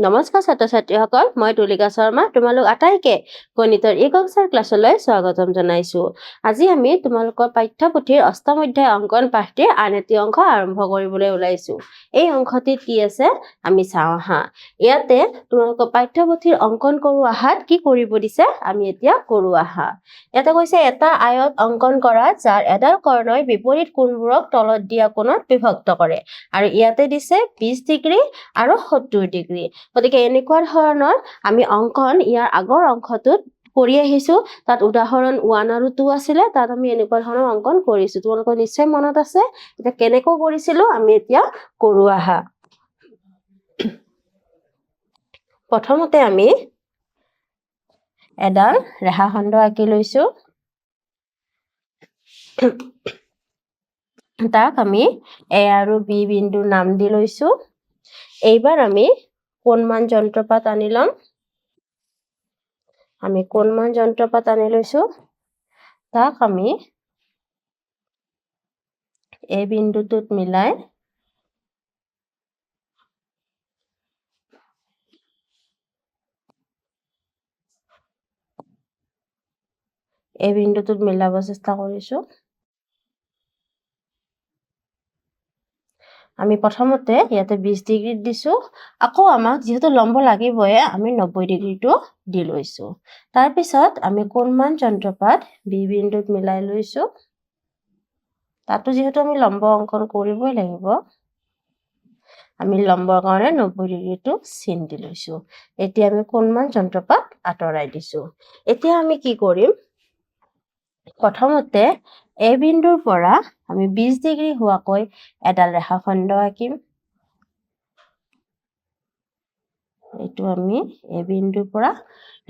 নমস্কাৰ ছাত্ৰ-ছাত্ৰীসকল, মই তুলিকা শৰ্মা তোমালোক আটাইকে গণিতৰ এই কক্ষাৰ ক্লাছলৈ স্বাগতম জনাইছো। আজি আমি তোমালোকৰ পাঠ্যপুথিৰ অষ্টম অধ্যায় অংকন পাঠটিৰ আন এটি অংক আৰম্ভ কৰিবলৈ ওলাইছো। এই অংকটিত কি আছে আমি চাওঁ আহা। ইয়াতে তোমালোকৰ পাঠ্যপুথিৰ অংকন কৰো আহাত কি কৰিব দিছে আমি এতিয়া কৰো আহা। ইয়াতে কৈছে এটা আয়ত অংকন কৰা যাৰ এডাল কৰ্ণই বিপৰীত কোণবোৰক তলত দিয়া কোণত বিভক্ত কৰে আৰু ইয়াতে দিছে 20 ডিগ্ৰী আৰু 70 ডিগ্ৰী। গতিকে এনেকুৱা ধৰণৰ আমি অংকন ইয়াৰ আগৰ অংশটোত কৰি আহিছো। তাত উদাহৰণ 1 আৰু 2 আছিলে, তাত আমি এনেকুৱা ধৰণৰ অংকন কৰিছো। তোমালোকৰ নিশ্চয় মনত আছে। এটা কেনেকৈ কৰিছিলো আমি এতিয়া কৰো আহা। প্ৰথমতে আমি এডাল ৰেখাখণ্ড আঁকি লৈছো। তাক আমি A আৰু B বিন্দুৰ নাম দি লৈছো। এইবাৰ আমি কোণমান যন্ত্ৰপাত আনি লম। আমি কোণমান যন্ত্ৰপাত আনি লৈছো। তাক আমি এই বিন্দুটোত মিলাই এই বিন্দুটোত মিলাব চেষ্টা কৰিছো। আমি প্ৰথমতে ইয়াতে 20 ডিগ্ৰীত দিছো। আকৌ আমাক যেহেতু লম্ব লাগিবই, আমি 90 ডিগ্ৰীটো দি লৈছো। তাৰ পিছত আমি কোণমান যন্ত্ৰপাত B বিন্দুত মিলাই লৈছো। তাতো যেহেতু আমি লম্ব অংকন কৰিবই লাগিব, আমি লম্বৰ কাৰণে 90 ডিগ্ৰীটো চিন দি লৈছো। এতিয়া আমি কোণমান যন্ত্ৰপাত আঁতৰাই দিছো। এতিয়া আমি কি কৰিম, প্ৰথমতে A বিন্দুৰ পৰা আমি 20 ডিগ্ৰী হোৱাকৈ এডাল ৰেখাখণ্ড আঁকিম। এইটো আমি A বিন্দুৰ পৰা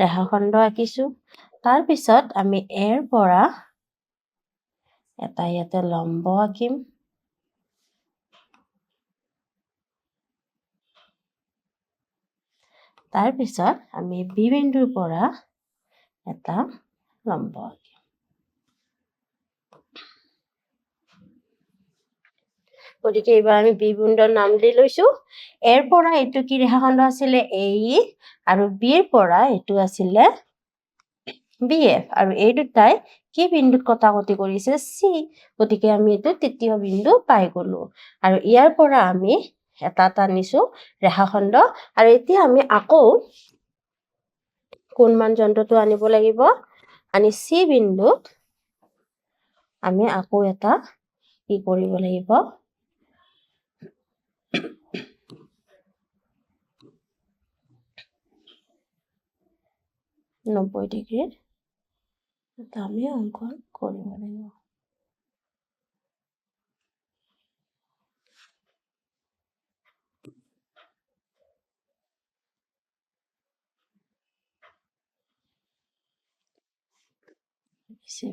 ৰেখাখণ্ড আঁকিছো। তাৰ পিছত আমি A ৰ পৰা এটা ইয়াতে লম্ব আঁকিম। তাৰ পিছত আমি B বিন্দুৰ পৰা এটা লম্ব আঁকিম। গতিকে এইবাৰ আমি B বিন্দুৰ নাম দি লৈছো। A ৰ পৰা এইটো কি ৰেখাখণ্ড আছিলে AE আৰু B ৰ পৰা এইটো আছিলে BF আৰু এই দুটাই কি বিন্দুত কটাকটি কৰিছে C। গতিকে আমি এইটো তৃতীয় বিন্দু পাই গলো আৰু ইয়াৰ পৰা আমি এটা টানিছো ৰেখাখণ্ড। আৰু এতিয়া আমি আকৌ কোণমান যন্ত্ৰটো আনিব লাগিব। আনি C বিন্দুত আমি আকৌ এটা কি কৰিব লাগিব, 90 ডিগ্ৰীৰ এটা আমি অংকন কৰিব লাগিব।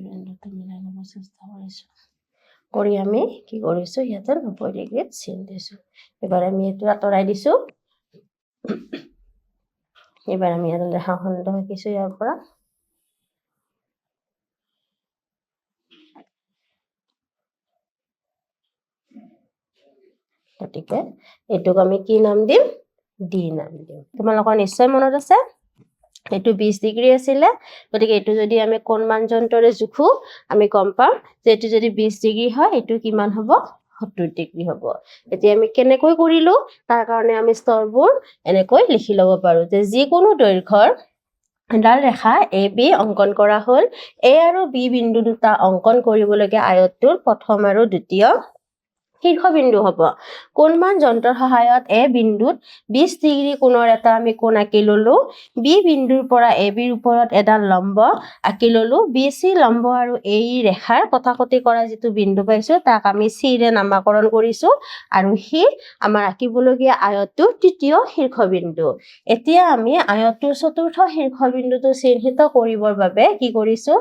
বিন্দুটো মিলাই ল'ব চেষ্টা কৰিছো। কৰি আমি কি কৰিছো, ইয়াতে 90 ডিগ্ৰীত চিন দিছো। এবাৰ আমি এইটো আঁতৰাই দিছো। এবাৰ আমি এডাল ৰেখাখণ্ড আঁকিছো ইয়াৰ পৰা। গতিকে এইটোক আমি কি নাম দিম, D নাম দিম। তোমালোকৰ নিশ্চয় মনত আছে এইটো 20 ডিগ্ৰী আছিলে। গতিকে এইটো যদি আমি কোণমান যন্ত্ৰৰে জোখো আমি গম পাম যে এইটো যদি 20 ডিগ্ৰী হয় এইটো কিমান হ'ব, 70 ডিগ্ৰী হ'ব। এতিয়া আমি কেনেকৈ কৰিলো তাৰ কাৰণে আমি স্তৰবোৰ এনেকৈ লিখি ল'ব পাৰো যে যিকোনো দৈৰ্ঘ্যৰ এডাল ৰেখা AB অংকন কৰা হ'ল। A আৰু B বিন্দু দুটা অংকন কৰিবলগীয়া আয়তটোৰ প্ৰথম আৰু দ্বিতীয় শীৰ্ষবিন্দু হ'ব। কোণমান যন্ত্ৰৰ সহায়ত A বিন্দুত 20 ডিগ্ৰী কোণৰ এটা আমি কোণ আঁকি ললো। B বিন্দুৰ পৰা AB ৰ ওপৰত এডাল লম্ব আঁকি ললো। BC লম্ব আৰু AE ৰেখাৰ কটাকটি কৰা যিটো বিন্দু পাইছো তাক আমি C ৰে নামাকৰণ কৰিছো আৰু সি আমাৰ আঁকিবলগীয়া আয়তটোৰ তৃতীয় শীৰ্ষবিন্দু। এতিয়া আমি আয়তটোৰ চতুৰ্থ শীৰ্ষবিন্দুটো চিহ্নিত কৰিবৰ বাবে কি কৰিছো,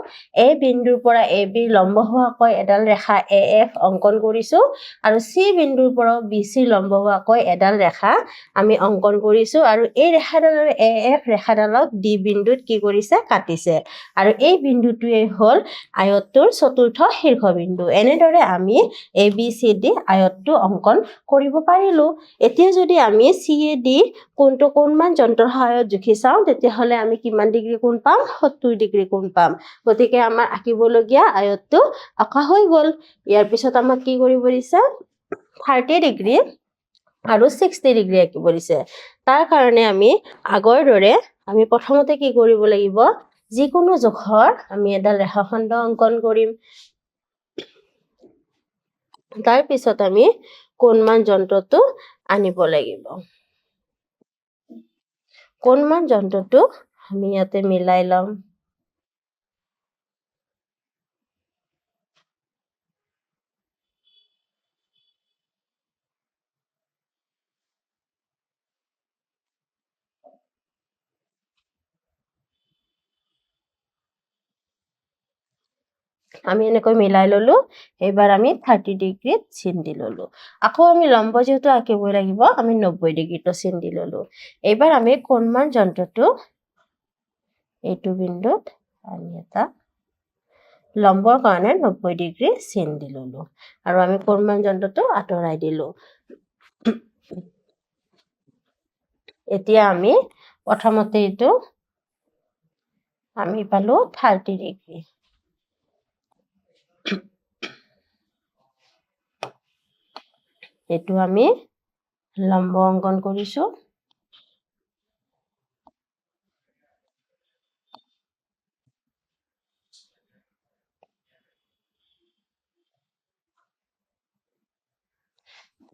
A বিন্দুৰ পৰা AB লম্ব হোৱাকৈ এডাল ৰেখা AF অংকন কৰিছো আৰু আৰু C বিন্দুৰ পৰা BC লম্ব হোৱাকৈ এডাল ৰেখা আমি অংকন কৰিছো আৰু এই ৰেখাডাল আৰু AF ৰেখাডালক D বিন্দুত কি কৰিছে কাটিছে আৰু এই বিন্দুটোৱে হ'ল আয়তটোৰ চতুৰ্থ শীৰ্ষবিন্দু এনেদৰে আমি ABCD আয়তটো অংকন কৰিব পাৰিলো এতিয়া যদি আমি CAD কোনটো কোণমান যন্ত্ৰৰ সহায়ত জুখি চাওঁ তেতিয়াহ'লে আমি কিমান ডিগ্ৰী কোণ পাম 70 ডিগ্ৰী কোণ পাম গতিকে আমাৰ আঁকিবলগীয়া আয়তটো আঁকা হৈ গ'ল ইয়াৰ পিছত আমাক কি কৰিব দিছে 30 ডিগ্ৰী আৰু 60 ডিগ্ৰী আঁকিব দিছে তাৰ কাৰণে আমি আগৰ দৰে আমি প্ৰথমতে কি কৰিব লাগিব যিকোনো জোখৰ আমি এডাল ৰেখাখণ্ড অংকন কৰিম তাৰ পিছত আমি কোণমান যন্ত্ৰটো আনিব লাগিব কোণমান যন্ত্ৰটো আমি ইয়াতে মিলাই লম আমি এনেকৈ মিলাই ললো এবাৰ আমি 30 ডিগ্ৰীত চিন দি ললো আকৌ আমি লম্ব যেহেতু আঁকিব লাগিব আমি 90 ডিগ্ৰীটো চিন দি ললো এবাৰ আমি কোণমান যন্ত্ৰটো এইটো বিন্দুত আমি এটা লম্বৰ কাৰণে 90 ডিগ্ৰী চিন দি ললো আৰু আমি কোণমান যন্ত্ৰটো আঁতৰাই দিলো এতিয়া আমি প্ৰথমতে এইটো আমি পালো 30 ডিগ্ৰী এইটো আমি লম্ব অংকন কৰিছো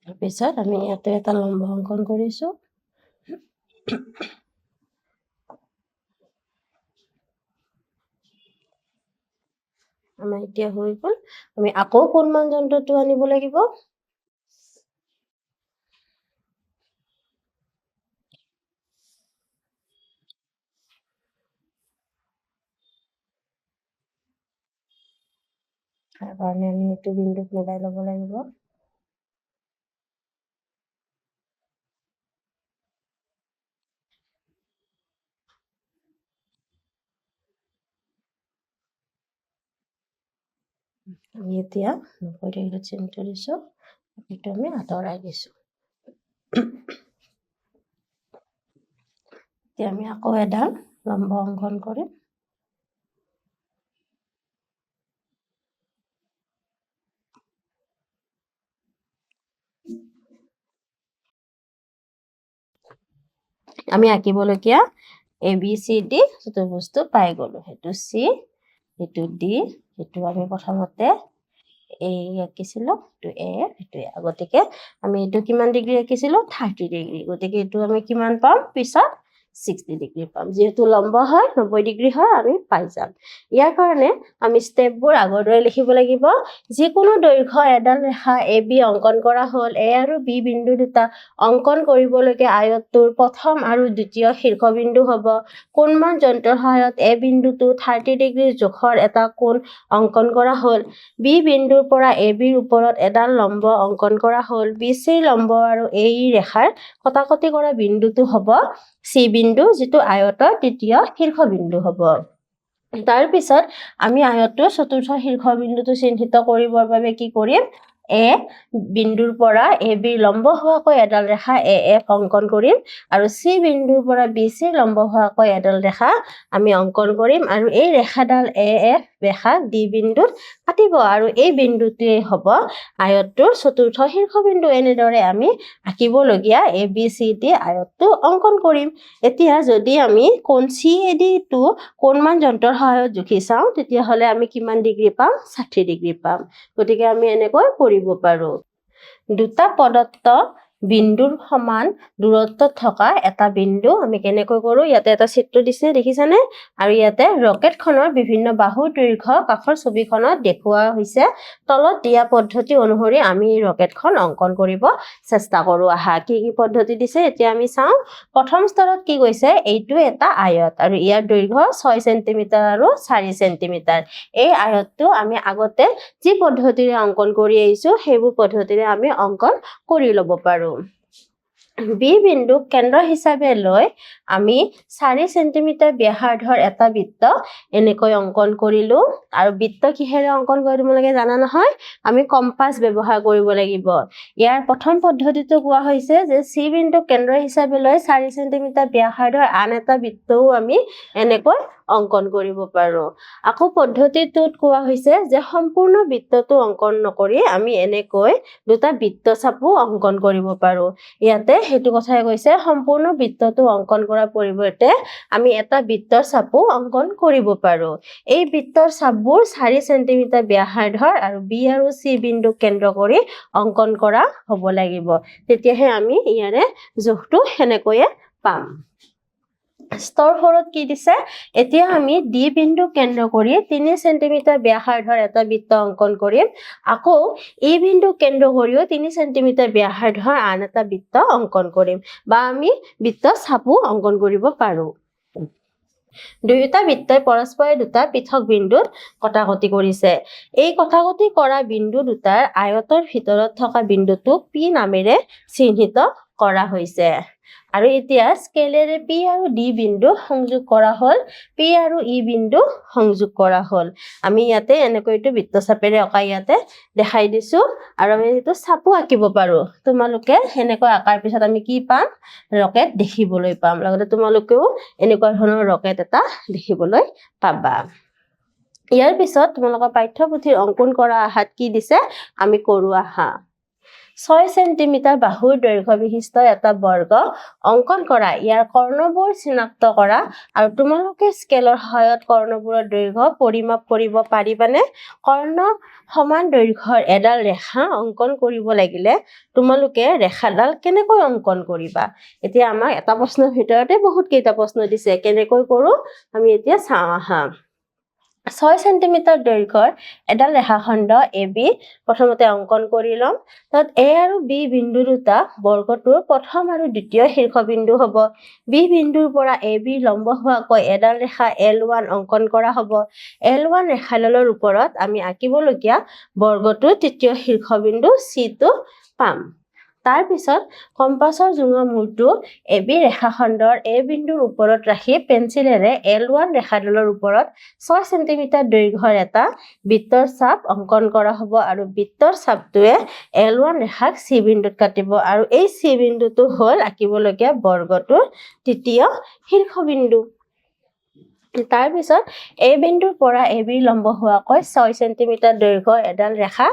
তাৰপিছত আমি ইয়াতে এটা লম্ব অংকন কৰিছো আমাৰ এতিয়া হৈ গ'ল আমি আকৌ কোণমান যন্ত্ৰটো আনিব লাগিব তাৰ কাৰণে আমি এইটো বিন্দুত মিলাই ল'ব লাগিব আমি এতিয়া 90 ডিগ্ৰীত চিন কৰিছো এইটো আমি আঁতৰাই দিছো এতিয়া আমি আকৌ এডাল লম্ব অংকন কৰিম আমি আঁকিবলগীয়া ABCD চতুৰ্ভুজটো পাই গলো সেইটো C সেইটো D সেইটো আমি প্ৰথমতে আঁকিছিলো এইটো A এইটো গতিকে আমি এইটো কিমান ডিগ্ৰী আঁকিছিলো 30 ডিগ্ৰী গতিকে এইটো আমি কিমান পাম পিছত 60 ডিগ্ৰী পাম যেহেতু লম্ব হয় 90 ডিগ্ৰী হয় আমি পাই যাম ইয়াৰ কাৰণে আমি ষ্টেপবোৰ আগৰ দৰে লিখিব লাগিব যিকোনো দৈৰ্ঘ্য এডাল ৰেখা AB অংকন কৰা হ'ল A আৰু B বিন্দু দুটা অংকন কৰিবলগীয়া আয়তটোৰ প্ৰথম আৰু দ্বিতীয় শীৰ্ষবিন্দু হ'ব কোণমান যন্ত্ৰৰ সহায়ত A বিন্দুটো 30 ডিগ্ৰী জোখৰ এটা কোণ অংকন কৰা হ'ল B বিন্দুৰ পৰা ABৰ ওপৰত এডাল লম্ব অংকন কৰা হ'ল BC লম্ব আৰু AE ৰেখাৰ কটাকটি কৰা বিন্দুটো হ'ব C বিন্দু যেটো আয়তৰ তৃতীয় শীৰ্ষবিন্দু হ'ব তাৰ পিছত আমি আয়তৰ চতুৰ্থ শীৰ্ষবিন্দুটো চিহ্নিত কৰিবৰ বাবে কি কৰিম A বিন্দুৰ পৰা AB লম্ব হোৱাকৈ এডাল ৰেখা AF অংকন কৰিম আৰু C বিন্দুৰ পৰা BC লম্ব হোৱাকৈ এডাল ৰেখা আমি অংকন কৰিম আৰু এই ৰেখাডাল AF ৰেখা D বিন্দুত কাটিব আৰু এই বিন্দুটোৱে হ'ব আয়তৰ চতুৰ্থ শীৰ্ষবিন্দু এনেদৰে আমি আঁকিবলগীয়া ABCD আয়তটো অংকন কৰিম এতিয়া যদি আমি কোণ CAD টো কোণমান যন্ত্ৰৰ সহায়ত জুখি চাওঁ তেতিয়াহ'লে আমি কিমান ডিগ্ৰী পাম 60 ডিগ্ৰী পাম গতিকে আমি এনেকৈ কৰিব পাৰো দুটা প্ৰদত্ত বিন্দুৰ সমান দূৰত্বত থকা এটা বিন্দু আমি কেনেকৈ কৰোঁ ইয়াতে এটা চিত্ৰ দিছে দেখিছানে আৰু ইয়াতে ৰকেটখনৰ বিভিন্ন বাহু দৈৰ্ঘ্য কাষৰ ছবিখনত দেখুওৱা হৈছে তলত দিয়া পদ্ধতি অনুসৰি আমি এই ৰকেটখন অংকন কৰিব চেষ্টা কৰোঁ আহা কি পদ্ধতি দিছে এতিয়া আমি চাওঁ প্ৰথম স্তৰত কি কৈছে এইটো এটা আয়ত আৰু ইয়াৰ দৈৰ্ঘ্য 6 সেন্টিমিটাৰ আৰু 4 সেন্টিমিটাৰ এই আয়তটো আমি আগতে যি পদ্ধতিৰে অংকন কৰি আহিছো সেইবোৰ পদ্ধতিৰে আমি অংকন কৰি ল'ব পাৰোঁ বি বিন্দুক কেন্দ্ৰ হিচাপে লৈ আমি 4 সেন্টিমিটাৰ ব্যাসাৰ্ধৰ এটা বৃত্ত এনেকৈ অংকন কৰিলো আৰু বৃত্ত কিহেৰে অংকন কৰি তোমালোকে জানা নহয় আমি কম্পাস ব্যৱহাৰ কৰিব লাগিব ইয়াৰ প্ৰথম পদ্ধতিটো কোৱা হৈছে যে সি বিন্দুক কেন্দ্ৰ হিচাপে লৈ 4 সেন্টিমিটাৰ ব্যাসাৰ্ধৰ আন এটা বৃত্তও আমি এনেকৈ অংকন কৰিব পাৰোঁ আকৌ পদ্ধতিটোত কোৱা হৈছে যে সম্পূৰ্ণ বৃত্তটো অংকন নকৰি আমি এনেকৈ দুটা বৃত্ত চাপো অংকন কৰিব পাৰোঁ ইয়াতে হেতু কথাই কৈছে সম্পূৰ্ণ বৃত্তটো অংকন কৰাৰ পৰিৱৰ্তে আমি এটা বৃত্তৰ চাপো অংকন কৰিব পাৰোঁ এই বৃত্তৰ চাপবোৰ 4 সেন্টিমিটাৰ ব্যাসাৰ্ধৰ আৰু বি আৰু সি বিন্দুক কেন্দ্ৰ কৰি অংকন কৰা হ'ব লাগিব তেতিয়াহে আমি ইয়াৰে জোখটো হেনেকৈয়ে পাম স্তৰ ফৰত কি দিছে এতিয়া আমি ডি বিন্দু কেন্দ্ৰ কৰি 3 সেন্টিমিটাৰ ব্যাসাৰ্ধৰ এটা বৃত্ত অংকন কৰিম আকৌ ই বিন্দু কেন্দ্ৰ কৰিও 3 সেন্টিমিটাৰ ব্যাসাৰ্ধৰ আন এটা বৃত্ত অংকন কৰিম বা আমি বৃত্ত চাপো অংকন কৰিব পাৰোঁ দুয়োটা বৃত্তই পৰস্পৰে দুটা পৃথক বিন্দুত কটাকটি কৰিছে এই কটাকটি কৰা বিন্দু দুটাৰ আয়তৰ ভিতৰত থকা বিন্দুটোক পি নামেৰে চিহ্নিত কৰা হৈছে আৰু এতিয়া স্কেলেৰে পি আৰু ডি বিন্দু সংযোগ কৰা হল পি আৰু ই বিন্দু সংযোগ কৰা হল আমি ইয়াতে এনেকৈটো বৃত্তচাপেৰে অকা ইয়াতে দেখাই দিছো আৰু আমি এটো চাপো আঁকিব পাৰো তোমালোকে হেনেকৈ আকাৰ পিছত আমি কি পাম ৰকেট দেখিবলৈ পাম লগতে তোমালোকেও এনেকুৱা ধৰণৰ ৰকেট এটা দেখিবলৈ পাবা ইয়াৰ পিছত তোমালোকৰ পাঠ্যপুথিৰ অংকন কৰা আহাত কি দিছে আমি কৰো আহা 6 সেন্টিমিটাৰ বাহুৰ দৈৰ্ঘ্য বিশিষ্ট এটা বৰ্গ অংকন কৰা ইয়াৰ কৰ্ণবোৰ চিনাক্ত কৰা আৰু তোমালোকে স্কেলৰ সহায়ত কৰ্ণবোৰৰ দৈৰ্ঘ্য পৰিমাপ কৰিব পাৰিবানে কৰ্ণ সমান দৈৰ্ঘ্যৰ এডাল ৰেখা অংকন কৰিব লাগিলে তোমালোকে ৰেখাডাল কেনেকৈ অংকন কৰিবা এতিয়া আমাক এটা প্ৰশ্নৰ ভিতৰতে বহুত কেইটা প্ৰশ্ন দিছে কেনেকৈ কৰো আমি এতিয়া চাওঁ আহা 6 সেন্টিমিটাৰ দৈৰ্ঘ্যৰ এডাল ৰেখাখণ্ড AB প্ৰথমতে অংকন কৰি লম তাত A আৰু B বিন্দু দুটা বৰ্গটোৰ প্ৰথম আৰু দ্বিতীয় শীৰ্ষবিন্দু হ'ব B বিন্দুৰ পৰা AB লম্ব হোৱাকৈ এডাল ৰেখা L1 অংকন কৰা হ'ব L1 ৰেখাডালৰ ওপৰত আমি আঁকিবলগীয়া বৰ্গটোৰ তৃতীয় শীৰ্ষবিন্দু C টো পাম তাৰ পিছত কম্পাসৰ জোঙা মূৰটো AB ৰেখাখণ্ডৰ A বিন্দুৰ ওপৰত ৰাখি পেন্সিলেৰে L1 ৰেখাডালৰ ওপৰত 6 সেন্টিমিটাৰ দৈৰ্ঘ্যৰ এটা বৃত্তৰ চাপ অংকন কৰা হ'ব আৰু বৃত্তৰ চাপটোৱে L1 ৰেখাক C বিন্দুত কাটিব আৰু এই C বিন্দুটো হ'ল আঁকিবলগীয়া বৰ্গটোৰ তৃতীয় শীৰ্ষবিন্দু তাৰ পিছত A বিন্দুৰ পৰা AB লম্ব হোৱাকৈ 6 সেন্টিমিটাৰ দৈৰ্ঘ্যৰ এডাল ৰেখা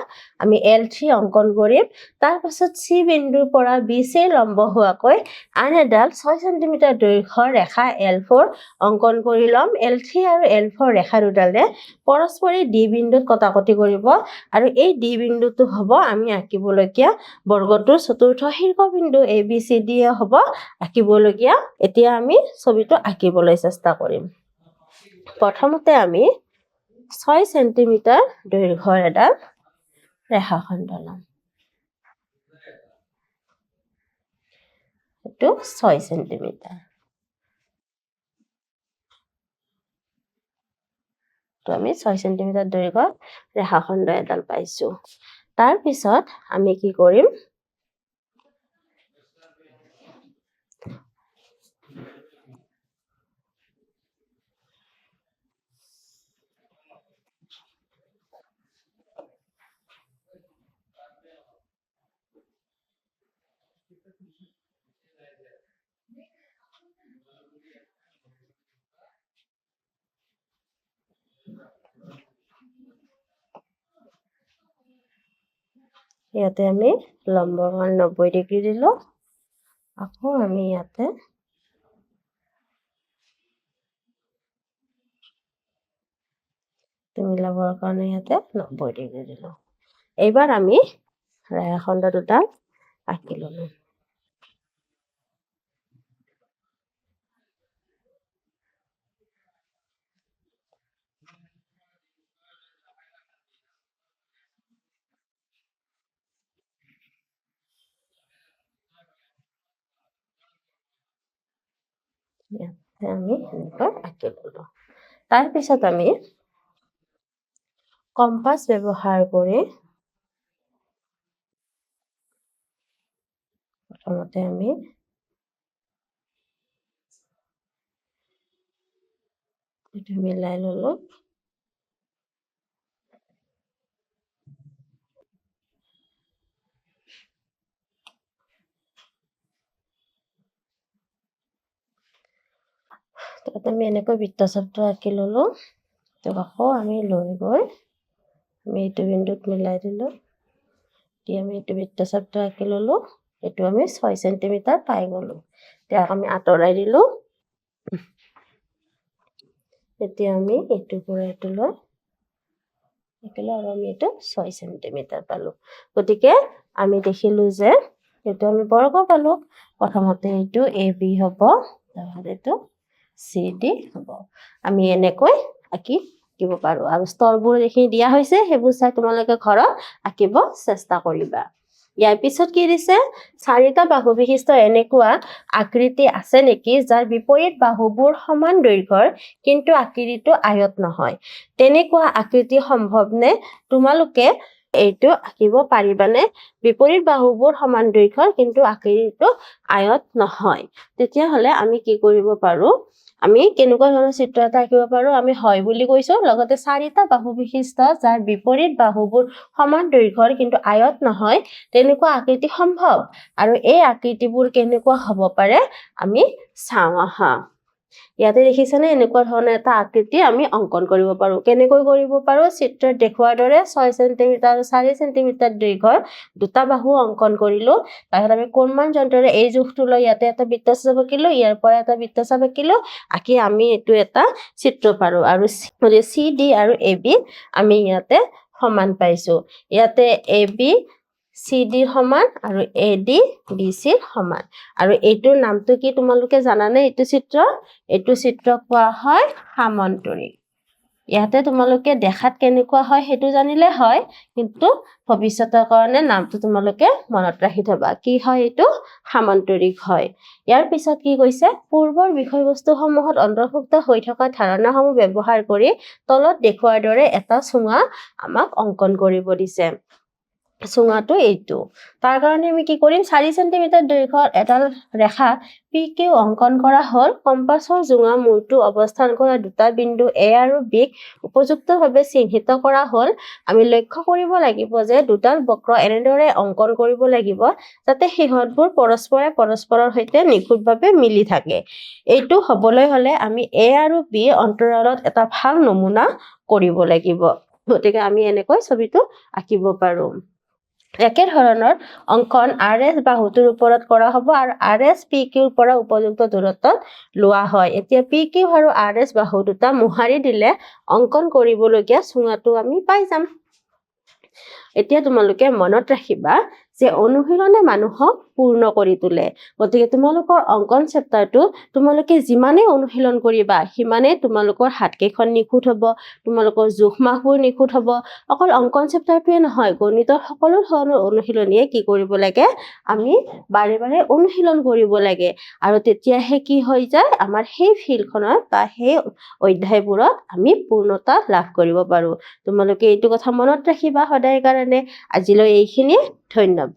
আমি L3 অংকন কৰিম তাৰ পিছত C বিন্দুৰ পৰা BC লম্ব হোৱাকৈ আন এডাল 6 সেন্টিমিটাৰ দৈৰ্ঘ্যৰ ৰেখা L4 অংকন কৰি লম L3 আৰু L4 ৰেখা দুডালে পৰস্পৰে D বিন্দুত কটাকটি কৰিব আৰু এই D বিন্দুটো হ'ব আমি আঁকিবলগীয়া বৰ্গটোৰ চতুৰ্থ শীৰ্ষবিন্দু ABCD হ'ব আঁকিবলগীয়া এতিয়া আমি ছবিটো আঁকিবলৈ চেষ্টা কৰিম প্ৰথমতে আমি 6 সেন্টিমিটাৰ দৈৰ্ঘ্যৰ এডাল ৰেখাখণ্ড লম এটো 6 সেন্টিমিটাৰ তো আমি 6 সেন্টিমিটাৰ দৈৰ্ঘ্যৰ ৰেখাখণ্ড এডাল পাইছো তাৰ পিছত আমি কি কৰিম ইয়াতে আমি লম্বমান 90 ডিগ্ৰী দিলো আকৌ আমি ইয়াতে মিলাবৰ কাৰণে ইয়াতে 90 ডিগ্ৰী দিলো এইবাৰ আমি ৰেখাখণ্ড দুটা আঁকি ললো ইয়াতে আমি এনেকৈ আঁকি ল'লো। তাৰপিছত আমি কম্পাছ ব্যৱহাৰ কৰি প্ৰথমতে আমি এইটো মিলাই ল'লো। তাত আমি এনেকৈ বৃত্তচাপটো আঁকি ল'লো। তো আকৌ আমি লৈ গৈ আমি এইটো বিন্দুত মিলাই দিলোঁ। এতিয়া আমি এইটো বৃত্তচাপটো আঁকি ল'লো। এইটো আমি 6 চেণ্টিমিটাৰ পাই গ'লো। এতিয়া আমি আঁতৰাই দিলোঁ। এতিয়া আমি এইটোৰ পৰা এইটো লৈ আঁকিলোঁ আৰু আমি এইটো 6 চেণ্টিমিটাৰ পালোঁ। গতিকে আমি দেখিলোঁ যে এইটো আমি বৰ্গ পালোঁ। প্ৰথমতে এইটো AB হ'ব, তাৰপিছত এইটো CD হ'ব। আমি এনেকৈ আঁকিব পাৰোঁ। আৰু স্তৰবোৰ যিখিনি দিয়া হৈছে সেইবোৰ চাই তোমালোকে ঘৰত আঁকিব চেষ্টা কৰিবা। ইয়াৰ পিছত কি দিছে? 4টা বাহু বিশিষ্ট এনেকুৱা আকৃতি আছে নেকি যাৰ বিপৰীত বাহুবোৰ সমান দৈৰ্ঘ্যৰ কিন্তু আকৃতিটো আয়ত নহয়? তেনেকুৱা আকৃতি সম্ভৱনে? তোমালোকে এইটো আঁকিব পাৰিবানে? বিপৰীত বাহুবোৰ সমান দৈৰ্ঘ্যৰ কিন্তু আকৃতিটো আয়ত নহয়। তেতিয়াহ'লে আমি কি কৰিব পাৰোঁ? আমি কেনেকুৱা ধৰণৰ চিত্ৰ এটা আঁকিব পাৰোঁ? আমি হয় বুলি কৈছোঁ, লগতে 4টা বাহু বিশিষ্ট যাৰ বিপৰীত বাহুবোৰ সমান দৈৰ্ঘ্যৰ কিন্তু আয়ত নহয়, তেনেকুৱা আকৃতি সম্ভৱ। আৰু এই আকৃতিবোৰ কেনেকুৱা হ'ব পাৰে আমি চাওঁ আহা। ইয়াতে দেখিছেনে এনেকুৱা ধৰণৰ এটা আকৃতি আমি অংকন কৰিব পাৰোঁ। কেনেকৈ কৰিব পাৰোঁ? চিত্ৰত দেখুৱাৰ দৰে 6 চেণ্টিমিটাৰ আৰু 4 চেণ্টিমিটাৰ দৈৰ্ঘ্যৰ দুটা বাহু অংকন কৰিলোঁ। তাৰপিছত আমি কোণমান যন্ত্ৰৰে এই জোখটো লৈ ইয়াতে এটা বৃত্তচাপ আঁকিলোঁ, ইয়াৰ পৰা এটা বৃত্তচাপ আঁকিলোঁ, আঁকি আমি এইটো এটা চিত্ৰ পাৰোঁ। আৰু CD আৰু AB আমি ইয়াতে সমান পাইছোঁ। ইয়াতে AB CD সমান আৰু AD BC সমান। আৰু এইটোৰ নামটো কি তোমালোকে জানানে? এইটো চিত্ৰ কোৱা হয় সামন্তৰিক। ইয়াতে তোমালোকে দেখাত কেনেকুৱা হয় সেইটো জানিলে হয়, কিন্তু ভৱিষ্যতৰ কাৰণে নামটো তোমালোকে মনত ৰাখি থবা। কি হয়? এইটো সামন্তৰিক হয়। ইয়াৰ পিছত কি কৈছে? পূৰ্বৰ বিষয়বস্তুসমূহত অন্তৰ্ভুক্ত হৈ থকা ধাৰণাসমূহ ব্যৱহাৰ কৰি তলত দেখুৱাৰ দৰে এটা চুঙা আমাক অংকন কৰিব দিছে। চুঙাটো এইটো। তাৰ কাৰণে আমি কি কৰিম? 4 চেণ্টিমিটাৰ দৈৰ্ঘ্যৰ এডাল ৰেখা PQ অংকন কৰা হ'ল। কম্পাছৰ জোঙা মূৰটো অৱস্থান কৰা দুটা বিন্দু A আৰু B ক উপযুক্তভাৱে চিহ্নিত কৰা হ'ল। আমি লক্ষ্য কৰিব লাগিব যে দুডাল বক্ৰ এনেদৰে অংকন কৰিব লাগিব যাতে সিহঁতবোৰ পৰস্পৰৰ সৈতে নিখুঁতভাৱে মিলি থাকে। এইটো হ'বলৈ হ'লে আমি A আৰু B অন্তৰালত এটা ভাল নমুনা কৰিব লাগিব। গতিকে আমি এনেকৈ ছবিটো আঁকিব পাৰোঁ। একে ধৰণৰ অংকন RS বাহুটোৰ ওপৰত কৰা হ'ব আৰু RS PQৰ পৰা উপযুক্ত দূৰত্বত লোৱা হয়। এতিয়া PQ আৰু RS বাহু দুটা মোহাৰি দিলে অংকন কৰিবলগীয়া চুঙাটো আমি পাই যাম। এতিয়া তোমালোকে মনত ৰাখিবা যে অনুশীলনে মানুহক পূৰ্ণ কৰি তোলে। গতিকে তোমালোকৰ অংকন চেপ্টাৰটো তোমালোকে যিমানেই অনুশীলন কৰিবা সিমানেই তোমালোকৰ হাতকেইখন নিখুঁত হ'ব, তোমালোকৰ জোখ মাখবোৰ নিখুঁত হ'ব। অকল অংকন চেপ্টাৰটোৱে নহয়, গণিতৰ সকলো ধৰণৰ অনুশীলনীয়ে কি কৰিব লাগে? আমি বাৰে বাৰে অনুশীলন কৰিব লাগে। আৰু তেতিয়াহে কি হৈ যায়? আমাৰ সেই ফিল্ডখনত বা সেই অধ্যায়বোৰত আমি পূৰ্ণতা লাভ কৰিব পাৰোঁ। তোমালোকে এইটো কথা মনত ৰাখিবা সদায় কাৰণে। আজিলৈ এইখিনিয়ে। ধন্যবাদ।